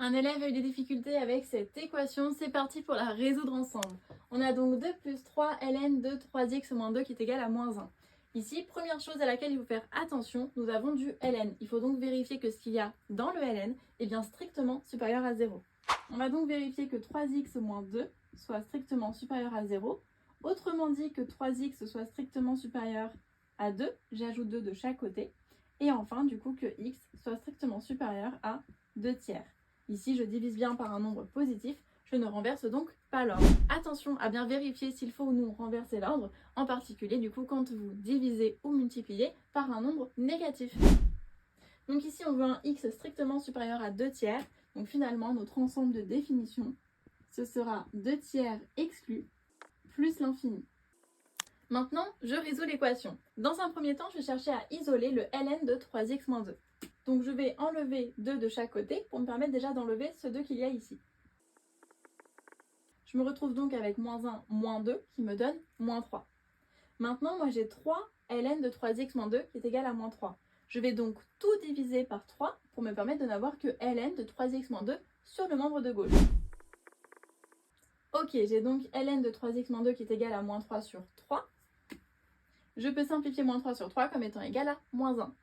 Un élève a eu des difficultés avec cette équation, c'est parti pour la résoudre ensemble. On a donc 2 plus 3 ln de 3x moins 2 qui est égal à moins 1. Ici, première chose à laquelle il faut faire attention, nous avons du ln. Il faut donc vérifier que ce qu'il y a dans le ln est bien strictement supérieur à 0. On va donc vérifier que 3x moins 2 soit strictement supérieur à 0. Autrement dit que 3x soit strictement supérieur à 2, j'ajoute 2 de chaque côté. Et enfin, du coup, que x soit strictement supérieur à 2 tiers. Ici, je divise bien par un nombre positif, je ne renverse donc pas l'ordre. Attention à bien vérifier s'il faut ou non renverser l'ordre, en particulier du coup quand vous divisez ou multipliez par un nombre négatif. Donc ici, on veut un x strictement supérieur à 2 tiers, donc finalement, notre ensemble de définitions, ce sera 2 tiers exclus plus l'infini. Maintenant, je résous l'équation. Dans un premier temps, je vais chercher à isoler le ln de 3x moins 2. Donc je vais enlever 2 de chaque côté pour me permettre déjà d'enlever ce 2 qu'il y a ici. Je me retrouve donc avec moins 1, moins 2 qui me donne moins 3. Maintenant, moi j'ai 3 ln de 3x moins 2 qui est égal à moins 3. Je vais donc tout diviser par 3 pour me permettre de n'avoir que ln de 3x moins 2 sur le membre de gauche. Ok, j'ai donc ln de 3x moins 2 qui est égal à moins 3 sur 3. Je peux simplifier moins 3 sur 3 comme étant égal à moins 1.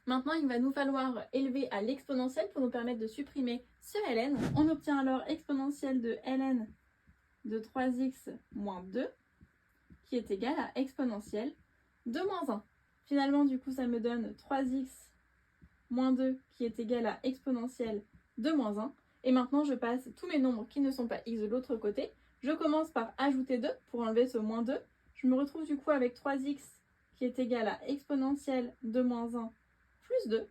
Maintenant, il va nous falloir élever à l'exponentielle pour nous permettre de supprimer ce ln. On obtient alors exponentielle de ln de 3x moins 2 qui est égal à exponentielle de moins 1. Finalement, du coup, ça me donne 3x moins 2 qui est égal à exponentielle de moins 1. Et maintenant, je passe tous mes nombres qui ne sont pas x de l'autre côté. Je commence par ajouter 2 pour enlever ce moins 2. Je me retrouve du coup avec 3x qui est égal à exponentielle de moins 1 plus 2.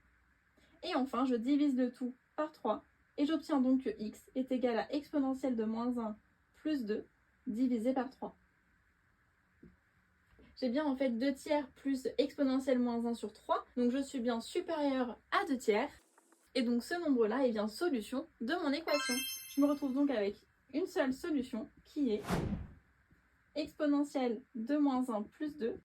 Et enfin, je divise le tout par 3. Et j'obtiens donc que x est égal à exponentielle de moins 1 plus 2 divisé par 3. J'ai bien en fait 2 tiers plus exponentielle moins 1 sur 3. Donc je suis bien supérieur à 2 tiers. Et donc ce nombre-là est bien solution de mon équation. Je me retrouve donc avec une seule solution qui est exponentielle de moins 1 plus 2